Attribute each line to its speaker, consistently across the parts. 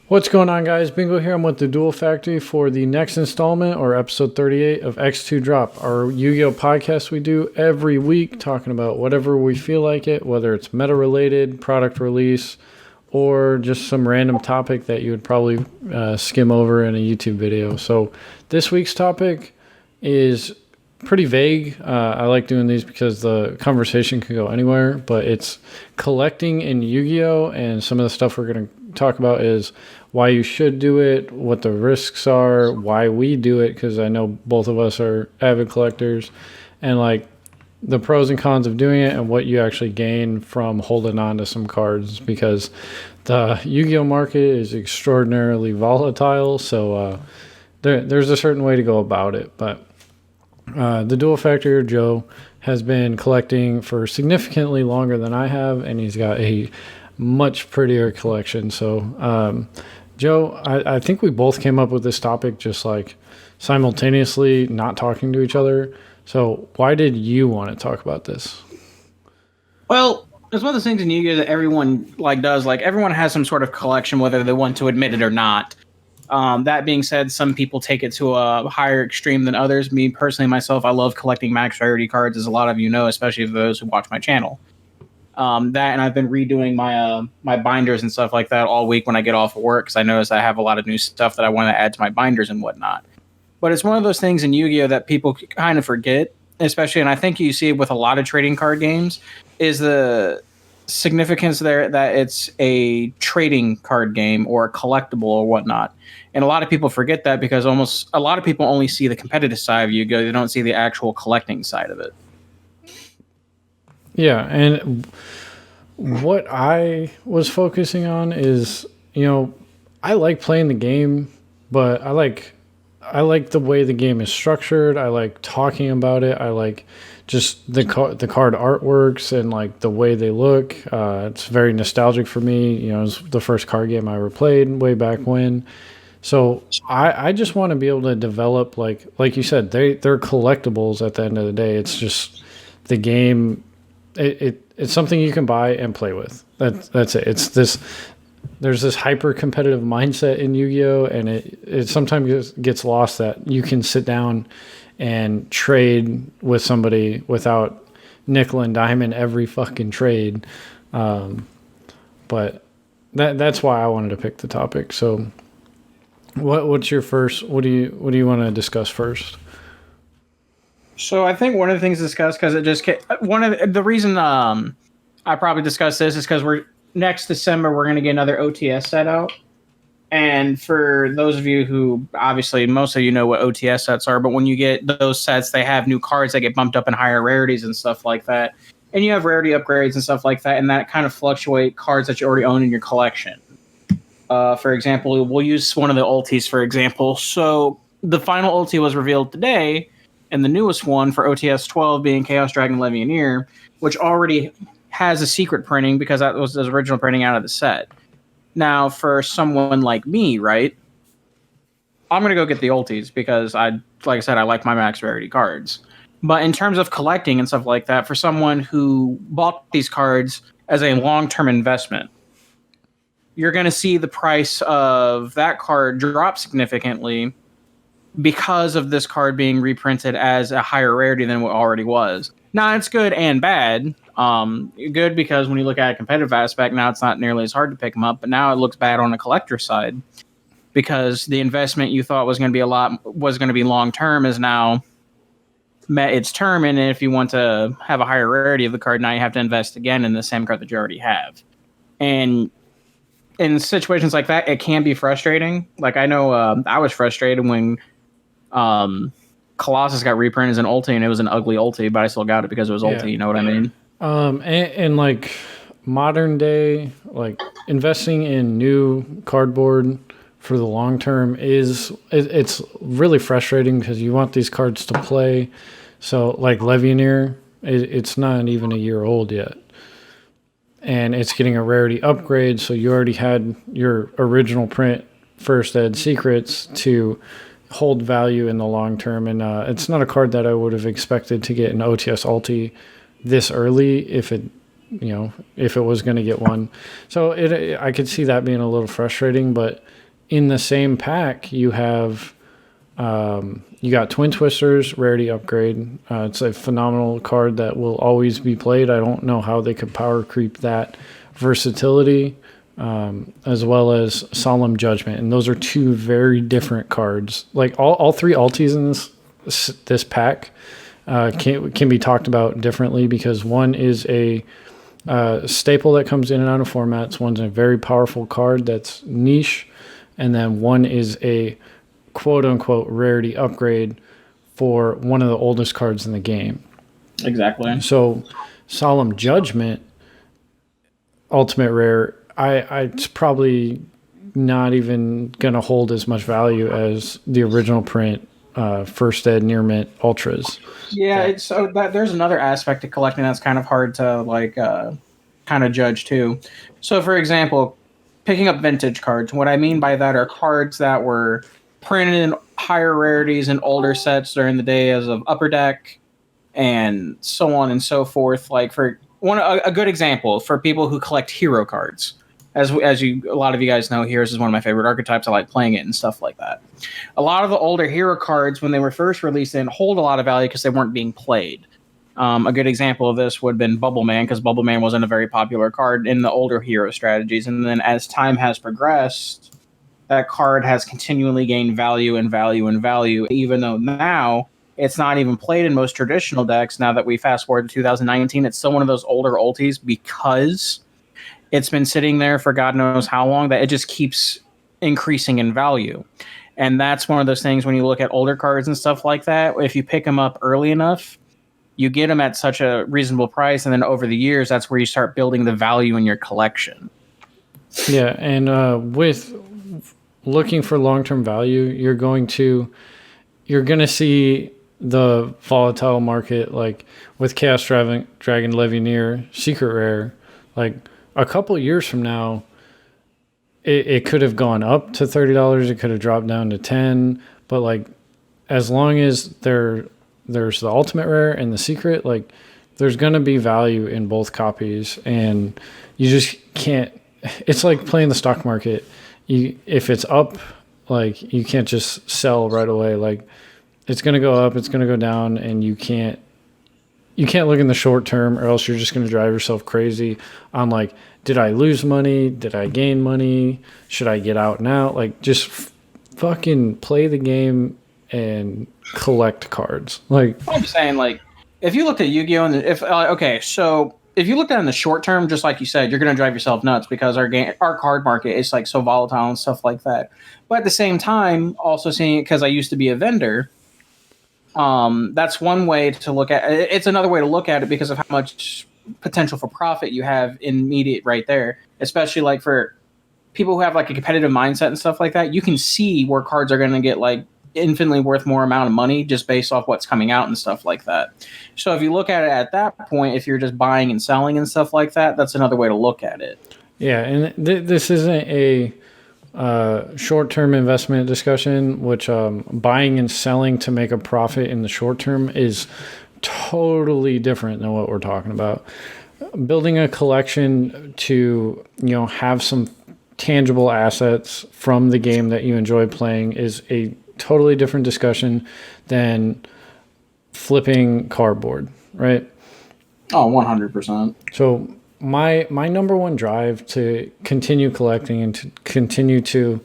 Speaker 1: What's going on, guys? Bingo here. I'm with the Duel Factory for the next installment or episode 38 of X-2 Drop, our Yu-Gi-Oh podcast we do every week, talking about whatever we feel like it, whether it's meta-related, product release, or just some random topic that you would probably skim over in a YouTube video. So this week's topic is pretty vague. I like doing these because the conversation can go anywhere, but it's collecting in Yu-Gi-Oh! And some of the stuff we're going to talk about is why you should do it, what the risks are, why we do it, because I know both of us are avid collectors, and like the pros and cons of doing it and what you actually gain from holding on to some cards, because the Yu-Gi-Oh! Market is extraordinarily volatile, so there's a certain way to go about it, but the Dual Factor Joe has been collecting for significantly longer than I have, and he's got a much prettier collection. So, Joe, I think we both came up with this topic just like simultaneously, not talking to each other. So, why did you want to talk about this?
Speaker 2: Well, it's one of those things in Yu-Gi-Oh that everyone does. Like everyone has some sort of collection, whether they want to admit it or not. That being said, some people take it to a higher extreme than others. Me personally, myself, I love collecting max rarity cards, as a lot of you know, especially those who watch my channel. That and I've been redoing my binders and stuff like that all week when I get off of work, because I notice I have a lot of new stuff that I want to add to my binders and whatnot. But it's one of those things in Yu-Gi-Oh that people kind of forget, especially, and I think you see it with a lot of trading card games, is the significance there that it's a trading card game or a collectible or whatnot. And a lot of people forget that because almost a lot of people only see the competitive side of Yu-Gi-Oh! They don't see the actual collecting side of it.
Speaker 1: Yeah, and what I was focusing on is, I like playing the game, but I like the way the game is structured. I like talking about it. I like just the card artworks and like the way they look. It's very nostalgic for me. It was the first card game I ever played way back when. So I just want to be able to develop like you said, they're collectibles at the end of the day. It's just the game. It's something you can buy and play with. That's it. There's this hyper competitive mindset in Yu-Gi-Oh, and it sometimes gets lost that you can sit down and trade with somebody without nickel and diamond every fucking trade. But that's why I wanted to pick the topic. So what's your first? What do you want to discuss first?
Speaker 2: So I think one of the things discussed, because it just one of the reason I probably discussed this is because we're next December we're going to get another OTS set out. And for those of you who, obviously, most of you know what OTS sets are, but when you get those sets, they have new cards that get bumped up in higher rarities and stuff like that. And you have rarity upgrades and stuff like that, and that kind of fluctuate cards that you already own in your collection. For example, we'll use one of the ultis, for example. So the final ulti was revealed today, and the newest one for OTS 12 being Chaos Dragon Legionnaire, which already has a secret printing because that was the original printing out of the set. Now, for someone like me, right, I'm going to go get the ultis because like I said, I like my max rarity cards. But in terms of collecting and stuff like that, for someone who bought these cards as a long-term investment, you're going to see the price of that card drop significantly because of this card being reprinted as a higher rarity than what already was. Now, it's good and bad. Good because when you look at a competitive aspect, now it's not nearly as hard to pick them up, but now it looks bad on the collector side because the investment you thought was going to be long term is now met its term, and if you want to have a higher rarity of the card, now you have to invest again in the same card that you already have. And in situations like that, it can be frustrating. Like I know I was frustrated when Colossus got reprinted as an ulti, and it was an ugly ulti, but I still got it because it was ulti. You know what I mean?
Speaker 1: And like modern day, like investing in new cardboard for the long term it's really frustrating because you want these cards to play. So like Legionnaire, it's not even a year old yet, and it's getting a rarity upgrade. So you already had your original print first ed secrets to hold value in the long term, and it's not a card that I would have expected to get an OTS ulti this early if it if it was going to get one. So I could see that being a little frustrating, but in the same pack, you have you got Twin Twisters, rarity upgrade. It's a phenomenal card that will always be played. I don't know how they could power creep that versatility, as well as Solemn Judgment. And those are two very different cards. Like all three alties in this pack can be talked about differently, because one is a staple that comes in and out of formats. One's a very powerful card that's niche, and then one is a quote-unquote rarity upgrade for one of the oldest cards in the game.
Speaker 2: Exactly.
Speaker 1: So Solemn Judgment, ultimate rare, it's probably not even going to hold as much value as the original print First Ed Near Mint Ultras.
Speaker 2: Yeah, there's another aspect to collecting that's kind of hard to kind of judge too. So for example, picking up vintage cards, what I mean by that are cards that were printed in higher rarities and older sets during the days of Upper Deck and so on and so forth. Like for a good example for people who collect hero cards, as a lot of you guys know, Heroes is one of my favorite archetypes. I like playing it and stuff like that. A lot of the older hero cards, when they were first released, didn't hold a lot of value because they weren't being played. A good example of this would have been Bubble Man, because Bubble Man wasn't a very popular card in the older hero strategies. And then as time has progressed, that card has continually gained value and value and value, even though now it's not even played in most traditional decks. Now that we fast forward to 2019, it's still one of those older ulties because it's been sitting there for God knows how long that it just keeps increasing in value. And that's one of those things when you look at older cards and stuff like that, if you pick them up early enough, you get them at such a reasonable price, and then over the years, that's where you start building the value in your collection.
Speaker 1: Yeah, and with looking for long-term value, you're going to see the volatile market, like with Chaos Dragon Levineer Secret Rare. Like a couple years from now, it could have gone up to $30. It could have dropped down to $10. But like, as long as there's the ultimate rare and the secret, like there's going to be value in both copies, and you just can't. It's like playing the stock market. If it's up, like you can't just sell right away. Like it's going to go up, it's going to go down, and you can't look in the short term, or else you're just going to drive yourself crazy on like, did I lose money? Did I gain money? Should I get out now? Like just fucking play the game and collect cards. Like
Speaker 2: I'm saying, like if you looked at Yu-Gi-Oh! And so if you looked at it in the short term, just like you said, you're going to drive yourself nuts because our card market is like so volatile and stuff like that. But at the same time, also seeing it because I used to be a vendor, that's one way to look at it. It's another way to look at it because of how much potential for profit you have immediate right there, especially like for people who have like a competitive mindset and stuff like that. You can see where cards are going to get like infinitely worth more amount of money just based off what's coming out and stuff like that. So if you look at it at that point, if you're just buying and selling and stuff like that, that's another way to look at it.
Speaker 1: Yeah, and this isn't a short-term investment discussion, which buying and selling to make a profit in the short term is totally different than what we're talking about. Building a collection to, have some tangible assets from the game that you enjoy playing is a totally different discussion than flipping cardboard, right?
Speaker 2: Oh, 100%.
Speaker 1: So my number one drive to continue collecting and to continue to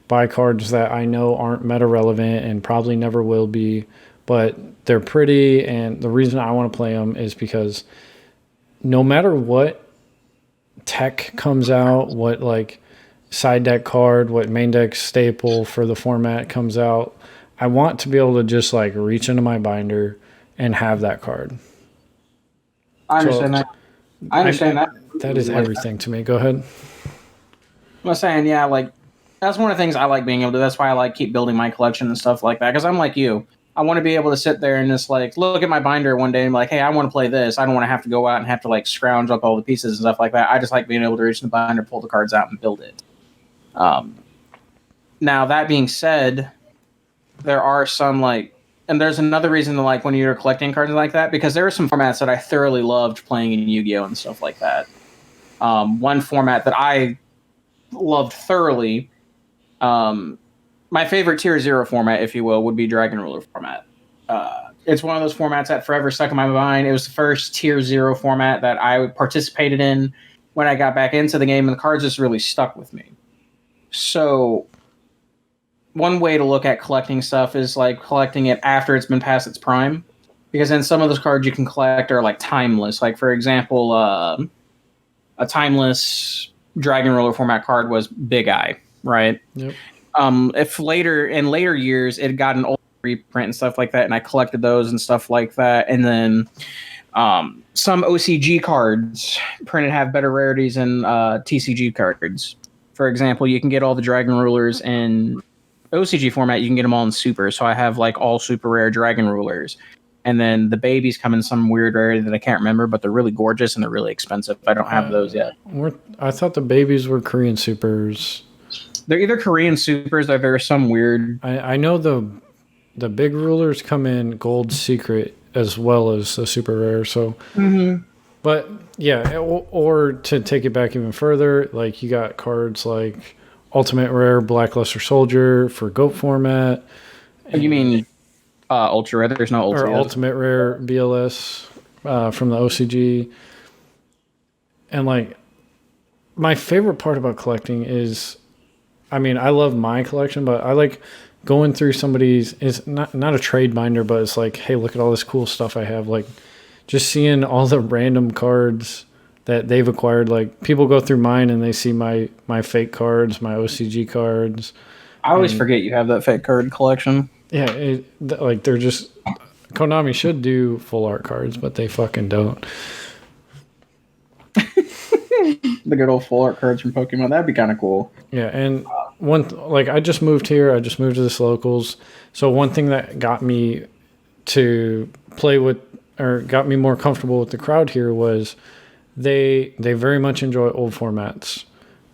Speaker 1: buy cards that I know aren't meta relevant and probably never will be, but they're pretty, and the reason I want to play them is because no matter what tech comes out, what like side deck card, what main deck staple for the format comes out, I want to be able to just like reach into my binder and have that card.
Speaker 2: I understand that. I understand that.
Speaker 1: That is everything to me. Go ahead.
Speaker 2: I'm saying, yeah, like that's one of the things I like being able to do. That's why I like keep building my collection and stuff like that. Because I'm like you. I want to be able to sit there and just like look at my binder one day and be like, hey, I want to play this. I don't want to have to go out and have to like scrounge up all the pieces and stuff like that. I just like being able to reach in the binder, pull the cards out, and build it. Now that being said, there are some like and there's another reason to like when you're collecting cards like that, because there are some formats that I thoroughly loved playing in Yu-Gi-Oh and stuff like that. One format that I loved thoroughly, my favorite Tier 0 format, if you will, would be Dragon Ruler format. It's one of those formats that forever stuck in my mind. It was the first Tier 0 format that I participated in when I got back into the game, and the cards just really stuck with me. So one way to look at collecting stuff is like collecting it after it's been past its prime, because then some of those cards you can collect are like timeless. Like, for example, a timeless Dragon Ruler format card was Big Eye, right?
Speaker 1: Yep.
Speaker 2: If in later years it got an old reprint and stuff like that, and I collected those and stuff like that, and then some OCG cards printed have better rarities than TCG cards. For example, you can get all the Dragon Rulers in OCG format. You can get them all in Super. So I have like all super rare Dragon Rulers, and then the babies come in some weird rarity that I can't remember, but they're really gorgeous and they're really expensive. I don't have those yet.
Speaker 1: I thought the babies were Korean Supers.
Speaker 2: They're either Korean Supers or there's some weird.
Speaker 1: I know the big rulers come in Gold Secret as well as the super rare. So, but yeah, or to take it back even further, like you got cards like Ultimate Rare Blackluster Soldier for GOAT format.
Speaker 2: You mean Ultra Rare? There's no Ultra
Speaker 1: Or Ultimate Rare BLS from the OCG. And like, my favorite part about collecting is, I mean, I love my collection, but I like going through somebody's, it's not a trade binder, but it's like, hey, look at all this cool stuff I have. Like, just seeing all the random cards that they've acquired. Like, people go through mine and they see my fake cards, my OCG cards.
Speaker 2: I always forget you have that fake card collection.
Speaker 1: Yeah, like they're just, Konami should do full art cards, but they fucking don't.
Speaker 2: The good old full art cards from Pokemon. That'd be kind of cool.
Speaker 1: Yeah, and I just moved here. I just moved to this locals. So one thing that got me to play with, or got me more comfortable with the crowd here, was they very much enjoy old formats.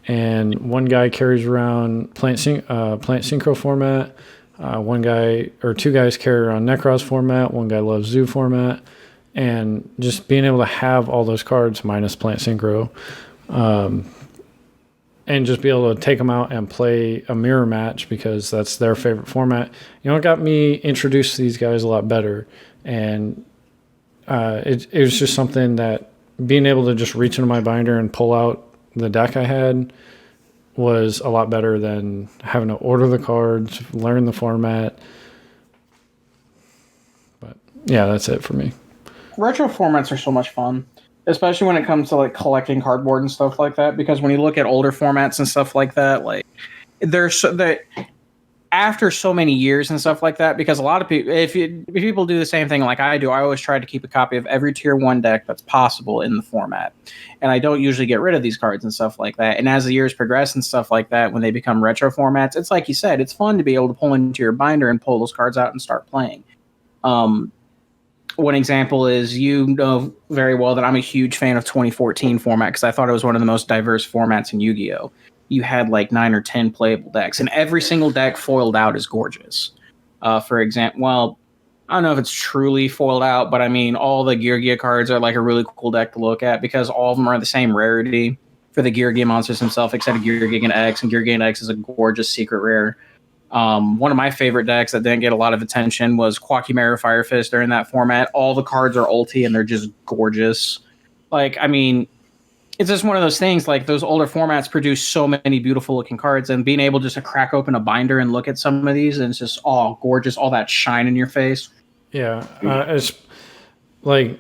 Speaker 1: And one guy carries around Plant Synchro format. One guy or two guys carry around Necros format. One guy loves Zoo format. And just being able to have all those cards minus Plant Synchro, and just be able to take them out and play a mirror match because that's their favorite format. You know, it got me introduced to these guys a lot better. And it was just something that being able to just reach into my binder and pull out the deck I had was a lot better than having to order the cards, learn the format. But yeah, that's it for me.
Speaker 2: Retro formats are so much fun, especially when it comes to like collecting cardboard and stuff like that, because when you look at older formats and stuff like that, like after so many years and stuff like that, because a lot of people, if people do the same thing like I do, I always try to keep a copy of every tier 1 deck that's possible in the format, and I don't usually get rid of these cards and stuff like that. And as the years progress and stuff like that, when they become retro formats, it's like you said, it's fun to be able to pull into your binder and pull those cards out and start playing. One example is, you know very well that I'm a huge fan of 2014 format because I thought it was one of the most diverse formats in Yu-Gi-Oh! You had like 9 or 10 playable decks, and every single deck foiled out is gorgeous. For example, well, I don't know if it's truly foiled out, but I mean, all the Gear cards are like a really cool deck to look at because all of them are the same rarity for the Gear monsters themselves, except Gear Gigant X, and Gear Gigant X is a gorgeous secret rare. One of my favorite decks that didn't get a lot of attention was Quackimera Fire Fist during that format. All the cards are ulti and they're just gorgeous. Like, I mean, it's just one of those things, like those older formats produce so many beautiful looking cards, and being able just to crack open a binder and look at some of these, and it's just all gorgeous, all that shine in your face. Yeah.
Speaker 1: It's like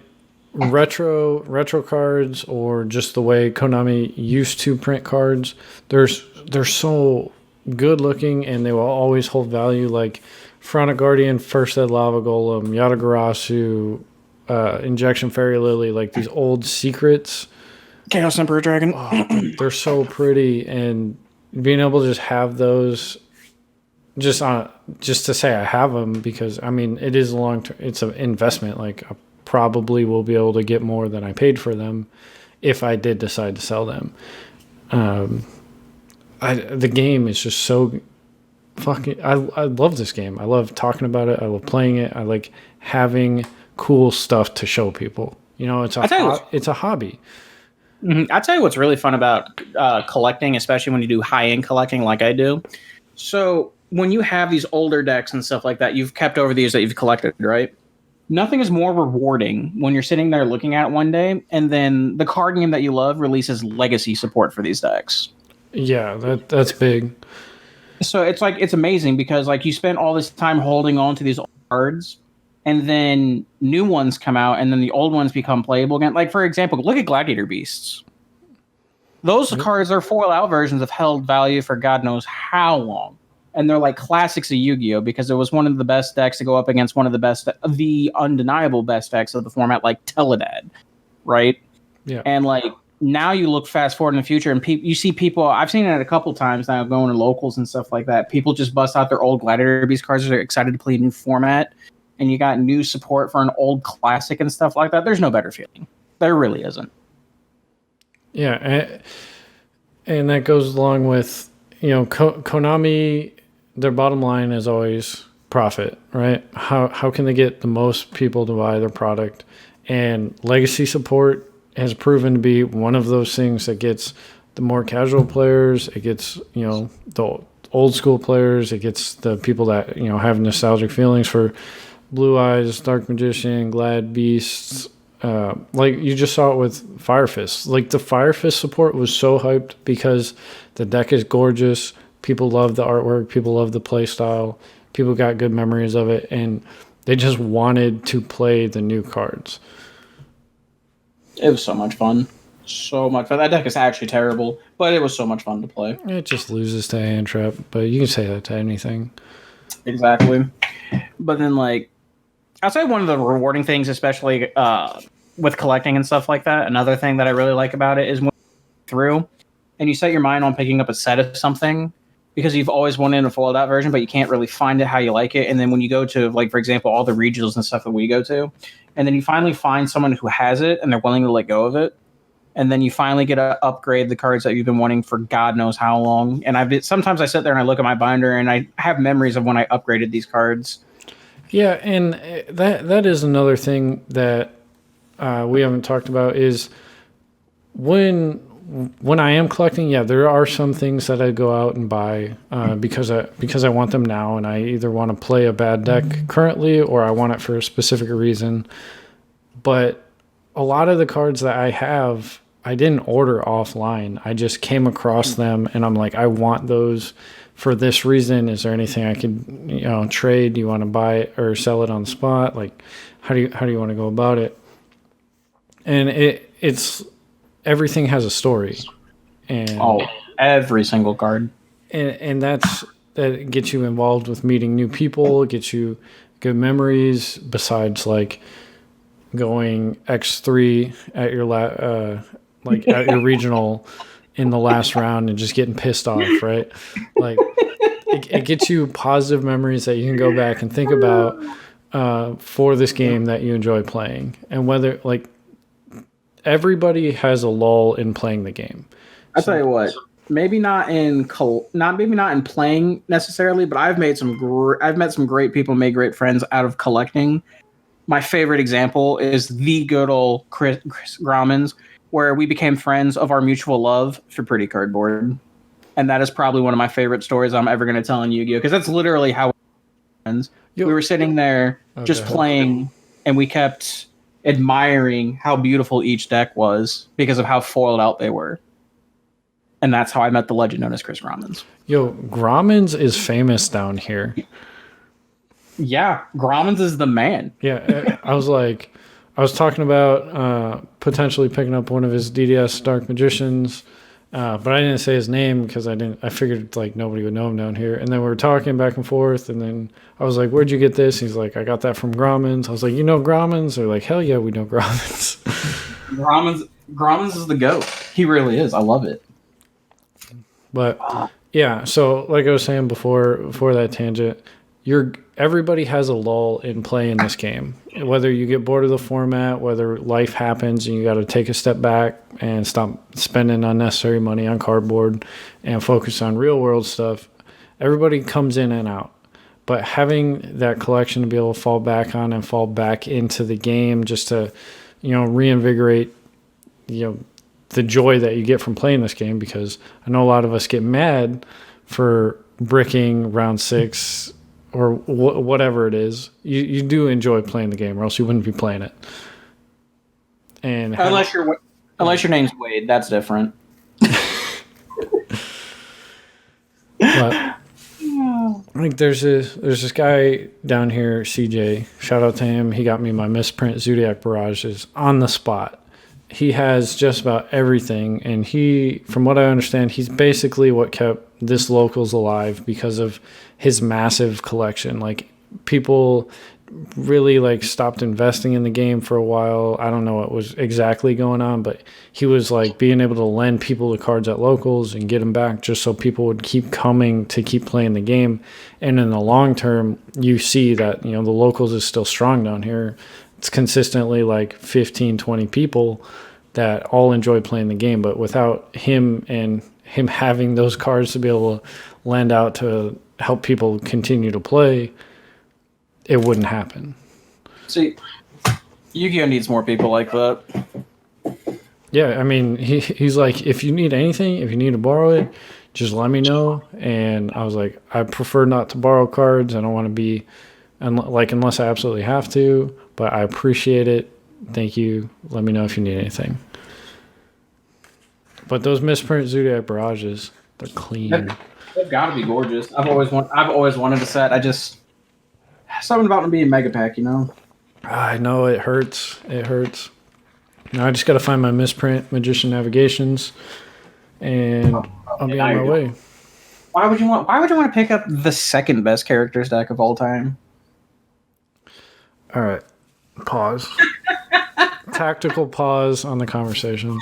Speaker 1: retro cards, or just the way Konami used to print cards. They're so good looking, and they will always hold value. Like Pharaonic Guardian, First Ed Lava Golem, Yatagarasu, Injection Fairy Lily, like these old secrets.
Speaker 2: Chaos Emperor Dragon.
Speaker 1: Oh, they're so pretty, and being able to just have those, just to say I have them, because I mean, it is it's an investment. Like, I probably will be able to get more than I paid for them if I did decide to sell them. The game is just so fucking, I love this game. I love talking about it. I love playing it. I like having cool stuff to show people. You know, it's a hobby.
Speaker 2: I'll tell you what's really fun about collecting, especially when you do high-end collecting like I do. So when you have these older decks and stuff like that, you've kept over the years that you've collected, right? Nothing is more rewarding when you're sitting there looking at it one day, and then the card game that you love releases legacy support for these decks.
Speaker 1: Yeah, that's big.
Speaker 2: So it's amazing because like you spent all this time holding on to these old cards, and then new ones come out, and then the old ones become playable again. Like, for example, look at Gladiator Beasts. Those cards are foil out versions of held value for God knows how long. And they're like classics of Yu-Gi-Oh! Because it was one of the best decks to go up against one of the undeniable best decks of the format, like Teledad, right?
Speaker 1: Yeah.
Speaker 2: And like now you look fast forward in the future, and you see people. I've seen it a couple times now, going to locals and stuff like that. People just bust out their old Gladiator Beast cards. They're excited to play a new format. And you got new support for an old classic and stuff like that. There's no better feeling. There really isn't.
Speaker 1: Yeah, and that goes along with, you know, Konami, their bottom line is always profit, right? How can they get the most people to buy their product? And legacy support has proven to be one of those things that gets the more casual players, it gets, you know, the old school players, it gets the people that, you know, have nostalgic feelings for Blue Eyes, Dark Magician, Glad Beasts. Like you just saw it with Fire Fist. Like the Fire Fist support was so hyped because the deck is gorgeous. People love the artwork. People love the play style. People got good memories of it, and they just wanted to play the new cards.
Speaker 2: It was so much fun. So much fun. That deck is actually terrible, but it was so much fun to play.
Speaker 1: It just loses to Hand Trap, but you can say that to anything.
Speaker 2: Exactly. But then, like, I'll say one of the rewarding things, especially with collecting and stuff like that, another thing that I really like about it is when you through and you set your mind on picking up a set of something because you've always wanted a folded out version, but you can't really find it how you like it. And then when you go to, like, for example, all the regionals and stuff that we go to, and then you finally find someone who has it and they're willing to let go of it, and then you finally get to upgrade the cards that you've been wanting for God knows how long. And sometimes I sit there and I look at my binder and I have memories of when I upgraded these cards.
Speaker 1: Yeah, and that is another thing that we haven't talked about is when I am collecting. Yeah, there are some things that I go out and buy because I want them now, and I either want to play a bad deck currently or I want it for a specific reason. But a lot of the cards that I have, I didn't order offline. I just came across them, and I'm like, I want those for this reason. Is there anything I could, you know, trade? Do you want to buy it or sell it on the spot? Like, how do you want to go about it? And it's everything has a story, and
Speaker 2: every single card,
Speaker 1: and that gets you involved with meeting new people. It gets you good memories. Besides, like going X-2 at your at your regional in the last round and just getting pissed off, right? Like it gets you positive memories that you can go back and think about for this game that you enjoy playing. And whether, like, everybody has a lull in playing the game.
Speaker 2: I'll tell you what, maybe not in playing necessarily, but I've met some great people, made great friends out of collecting. My favorite example is the good old Chris Grauman's, where we became friends of our mutual love for Pretty Cardboard. And that is probably one of my favorite stories I'm ever going to tell in Yu-Gi-Oh! Because that's literally how we were friends. We were sitting there just playing, and we kept admiring how beautiful each deck was because of how foiled out they were. And that's how I met the legend known as Chris Grauman's.
Speaker 1: Yo, Grauman's is famous down here.
Speaker 2: Yeah, Grauman's is the man.
Speaker 1: Yeah, I was talking about potentially picking up one of his DDS Dark Magicians, but I didn't say his name because I figured like nobody would know him down here. And then we were talking back and forth, and then I was like, "Where'd you get this?" He's like, "I got that from Grauman's." I was like, "You know Grauman's?" They're like, "Hell yeah, we know Grauman's."
Speaker 2: Grauman's is the GOAT. He really is. I love it.
Speaker 1: But yeah, so like I was saying before that tangent, everybody has a lull in playing this game. Whether you get bored of the format, whether life happens and you got to take a step back and stop spending unnecessary money on cardboard and focus on real world stuff. everybody comes in and out. But having that collection to be able to fall back on and fall back into the game just to, reinvigorate, the joy that you get from playing this game, because I know a lot of us get mad for bricking round 6 or whatever it is. You do enjoy playing the game, or else you wouldn't be playing it. And
Speaker 2: unless your name's Wade, that's different.
Speaker 1: But like there's this guy down here, CJ. Shout out to him. He got me my misprint Zodiac Barrages on the spot. He has just about everything, and from what I understand, he's basically what kept this locals alive because of his massive collection. Like, people really like stopped investing in the game for a while. I don't know what was exactly going on, but he was like being able to lend people the cards at locals and get them back just so people would keep coming to keep playing the game. And in the long term, you see that, the locals is still strong down here. It's consistently like 15, 20 people that all enjoy playing the game, but without him and him having those cards to be able to lend out to help people continue to play, it wouldn't happen.
Speaker 2: See, Yu-Gi-Oh needs more people like that.
Speaker 1: Yeah, I mean, he's like, if you need anything, if you need to borrow it, just let me know. And I was like, I prefer not to borrow cards. I don't want to be, unless I absolutely have to, but I appreciate it. Thank you. Let me know if you need anything. But those misprint Zodiac Barrages, they're clean.
Speaker 2: They've got to be gorgeous. I've always wanted a set. Something about them being mega pack,
Speaker 1: I know it hurts. It hurts. Now I just got to find my misprint Magician Navigations, and I'll be on my way.
Speaker 2: Why would you want to pick up the second best characters deck of all time?
Speaker 1: All right, pause. Tactical pause on the conversation.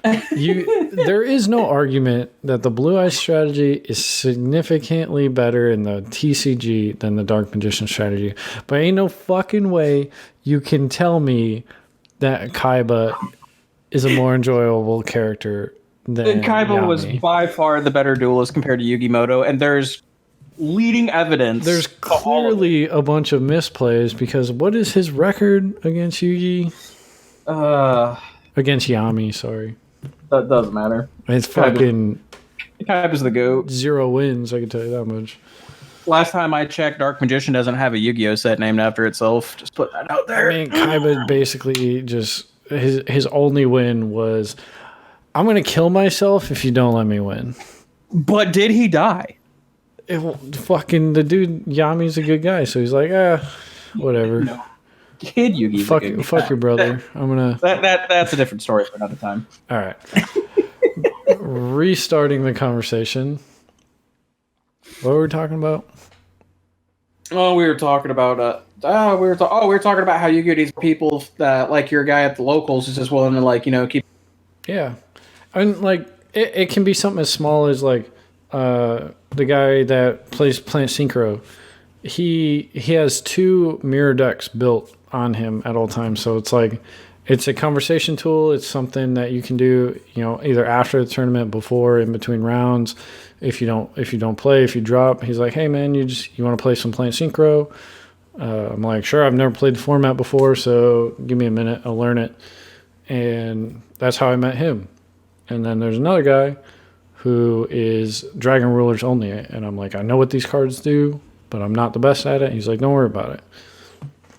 Speaker 1: There is no argument that the Blue Eye strategy is significantly better in the TCG than the Dark Magician strategy. But ain't no fucking way you can tell me that Kaiba is a more enjoyable character than
Speaker 2: Kaiba
Speaker 1: Yami.
Speaker 2: was by far the better duelist compared to Yugimoto, and there's leading evidence.
Speaker 1: There's clearly a bunch of misplays, because what is his record against Yugi? Against Yami, sorry.
Speaker 2: That doesn't matter.
Speaker 1: It's fucking
Speaker 2: Kaiba's the GOAT. 0
Speaker 1: wins, I can tell you that much.
Speaker 2: Last time I checked, Dark Magician doesn't have a Yu-Gi-Oh set named after itself. Just put that out there.
Speaker 1: I mean, Kaiba basically just his only win was, I'm gonna kill myself if you don't let me win.
Speaker 2: But did he die?
Speaker 1: Fucking the dude Yami's a good guy, so he's like, whatever.
Speaker 2: No. Kid Yugi.
Speaker 1: Fuck your brother. I'm gonna.
Speaker 2: That's a different story for another time.
Speaker 1: All right. Restarting the conversation. What were we talking about?
Speaker 2: Oh, we were talking about we were talking about how Yu-Gi-Oh needs people that, like, your guy at the locals is just willing to, keep.
Speaker 1: Yeah, and like it can be something as small as like the guy that plays Plant Synchro. He has 2 mirror decks built on him at all times, so it's like it's a conversation tool. It's something that you can do, either after the tournament, before, in between rounds. If you don't play, if you drop, he's like, hey man, you want to play some Plant Synchro? I'm like, sure. I've never played the format before, so give me a minute, I'll learn it. And that's how I met him. And then there's another guy who is Dragon Rulers only, and I'm like, I know what these cards do, but I'm not the best at it. He's like, don't worry about it.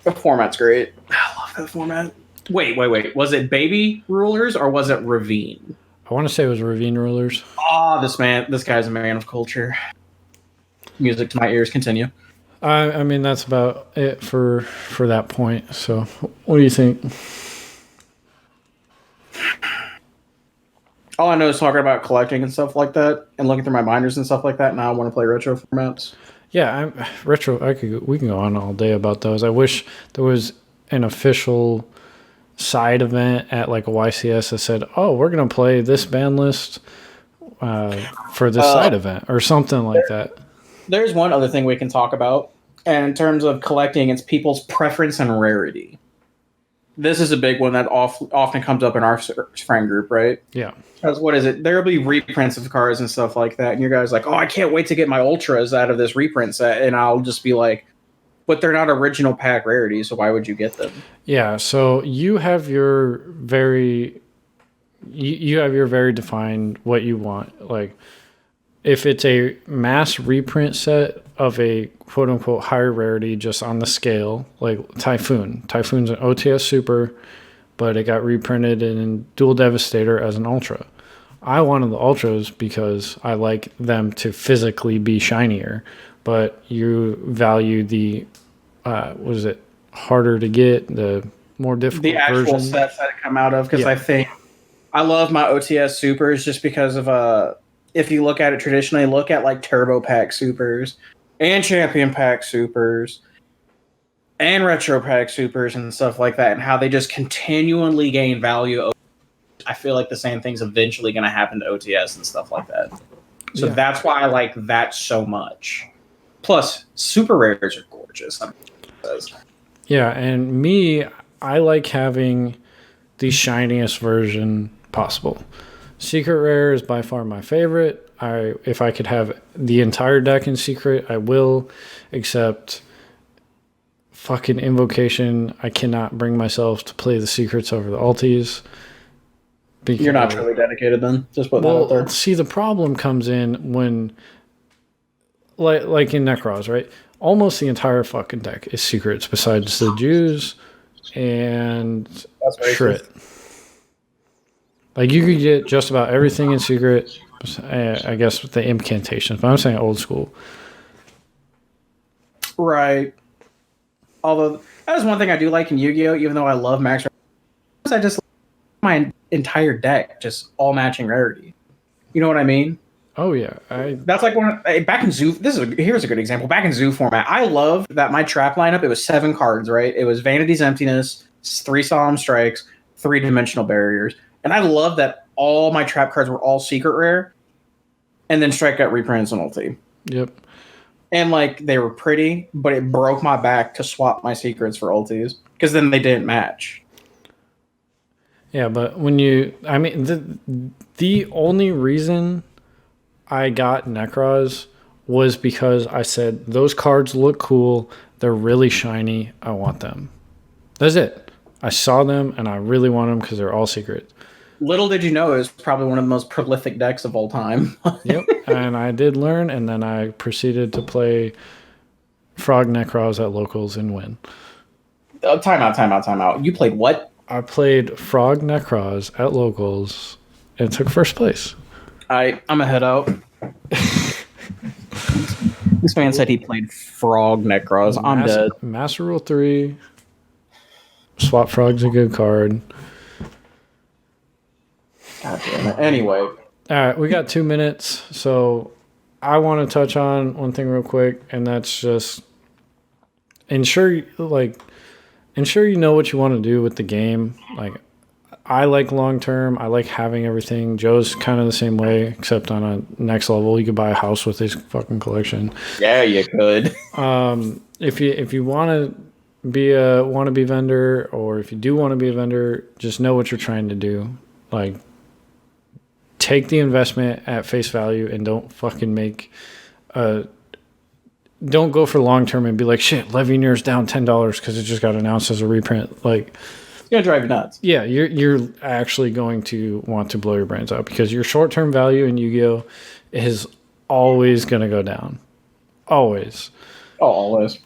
Speaker 2: The format's great. I love that format. Wait. Was it Baby Rulers or was it Ravine?
Speaker 1: I want to say it was Ravine Rulers.
Speaker 2: Oh, this guy's a man of culture. Music to my ears. Continue.
Speaker 1: I mean, that's about it for that point. So, what do you think?
Speaker 2: All I know is talking about collecting and stuff like that, and looking through my binders and stuff like that. Now I want to play retro formats.
Speaker 1: Yeah, retro. We can go on all day about those. I wish there was an official side event at like a YCS that said, "Oh, we're gonna play this band list for this side event," or something like that.
Speaker 2: There's one other thing we can talk about, and in terms of collecting, it's people's preference and rarity. this is a big one that often comes up in our friend group, right?
Speaker 1: Yeah.
Speaker 2: Because what is it? There'll be reprints of cars and stuff like that, and your guys like, oh, I can't wait to get my ultras out of this reprint set, and I'll just be like, but they're not original pack rarities, so why would you get them?
Speaker 1: Yeah. So you have your very defined what you want. Like, if it's a mass reprint set of a quote unquote higher rarity, just on the scale, like Typhoon's an OTS Super, but it got reprinted in Dual Devastator as an Ultra. I wanted the Ultras because I like them to physically be shinier, but you value the, harder to get, the more difficult
Speaker 2: the actual
Speaker 1: version.
Speaker 2: sets that come out of, because I think I love my OTS Supers just because of if you look at it traditionally, look at like Turbo Pack Supers and Champion Pack Supers and Retro Pack Supers and stuff like that, and how they just continually gain value. I feel like the same thing's eventually going to happen to OTS and stuff like that. So that's why I like that so much. Plus, super rares are gorgeous.
Speaker 1: Yeah, and me, I like having the shiniest version possible. Secret Rare is by far my favorite. If I could have the entire deck in Secret, I will, except fucking Invocation. I cannot bring myself to play the Secrets over the Ultis.
Speaker 2: You're not truly dedicated then? Just put that out there.
Speaker 1: See, the problem comes in when, like in Necros, right? Almost the entire fucking deck is Secrets besides the Jews and Shrit. Like, you could get just about everything in Secret, I guess, with the incantations, but I'm saying old school.
Speaker 2: Right. Although, that is one thing I do like in Yu-Gi-Oh!, even though I love max rarity. I just like my entire deck, just all matching rarity. You know what I mean?
Speaker 1: Oh, yeah.
Speaker 2: That's like back in Zoo. Here's a good example. Back in Zoo format, I love that my trap lineup, it was 7 cards, right? It was Vanity's Emptiness, 3 Solemn Strikes, 3 Dimensional Barriers. And I love that all my trap cards were all secret rare. And then Strike got reprinted on ulti.
Speaker 1: Yep.
Speaker 2: And like, they were pretty, but it broke my back to swap my secrets for ultis, because then they didn't match.
Speaker 1: Yeah, but when the only reason I got Necros was because I said, those cards look cool, they're really shiny, I want them. That's it. I saw them and I really want them because they're all secret.
Speaker 2: Little did you know, it was probably one of the most prolific decks of all time.
Speaker 1: Yep, and I did learn, and then I proceeded to play Frog Necros at locals and win.
Speaker 2: Time out. You played what?
Speaker 1: I played Frog Necros at locals and took first place.
Speaker 2: I'm a head out. This man said he played Frog Necros. I'm dead.
Speaker 1: Master Rule 3. Swap Frog's a good card.
Speaker 2: God damn it. Anyway.
Speaker 1: All right, we got 2 minutes, so I want to touch on one thing real quick, and that's just ensure you know what you want to do with the game. Like, I like long term. I like having everything. Joe's kind of the same way, except on a next level. You could buy a house with his fucking collection.
Speaker 2: Yeah, you could.
Speaker 1: If you want to be a wannabe vendor, or if you do want to be a vendor, just know what you're trying to do. Like, take the investment at face value and don't fucking don't go for long term and be like, shit, Levionier's down $10 because it just got announced as a reprint. Like,
Speaker 2: it's gonna drive you nuts.
Speaker 1: Yeah, you're actually going to want to blow your brains out, because your short term value in Yu-Gi-Oh is always gonna go down. Always.
Speaker 2: Oh, always.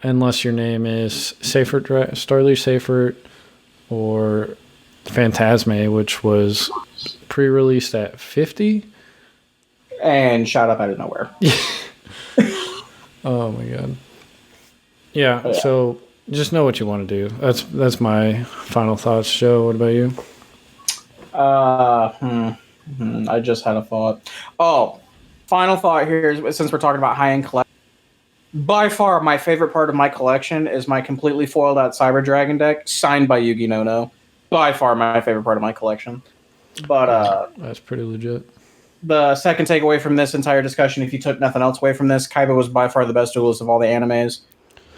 Speaker 1: Unless your name is Starly Seifert or Phantasme, which was pre-released at 50
Speaker 2: and shot up out of nowhere.
Speaker 1: Oh my god. Yeah, so just know what you want to do. That's my final thoughts. Joe, what about you?
Speaker 2: I just had a thought. Oh, final thought here is, since we're talking about high-end collection, by far my favorite part of my collection is my completely foiled out Cyber Dragon deck signed by Yugi Nono. By far my favorite part of my collection. But
Speaker 1: that's pretty legit.
Speaker 2: The second takeaway from this entire discussion, if you took nothing else away from this, Kaiba was by far the best duelist of all the animes.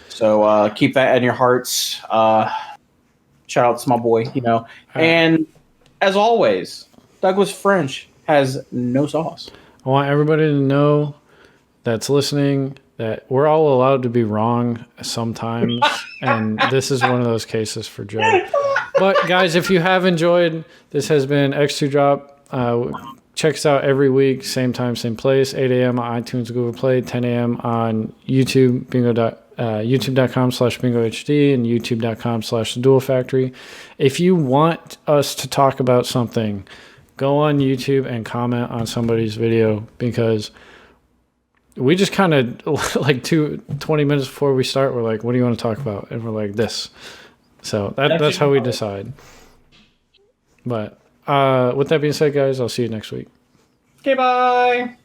Speaker 2: So keep that in your hearts. Shout out to my boy, And as always, Douglas French has no sauce.
Speaker 1: I want everybody to know that's listening that we're all allowed to be wrong sometimes, and this is one of those cases for Joe. But guys, if you have enjoyed, this has been X2 Drop. Check us out every week, same time, same place, 8 a.m. on iTunes, Google Play, 10 a.m. on YouTube, youtube.com/bingohd and youtube.com/theduelfactory. If you want us to talk about something, go on YouTube and comment on somebody's video, because we just kind of like 20 minutes before we start, we're like, what do you want to talk about? And we're like, this. So that's how we decide. But with that being said, guys, I'll see you next week.
Speaker 2: Okay, bye.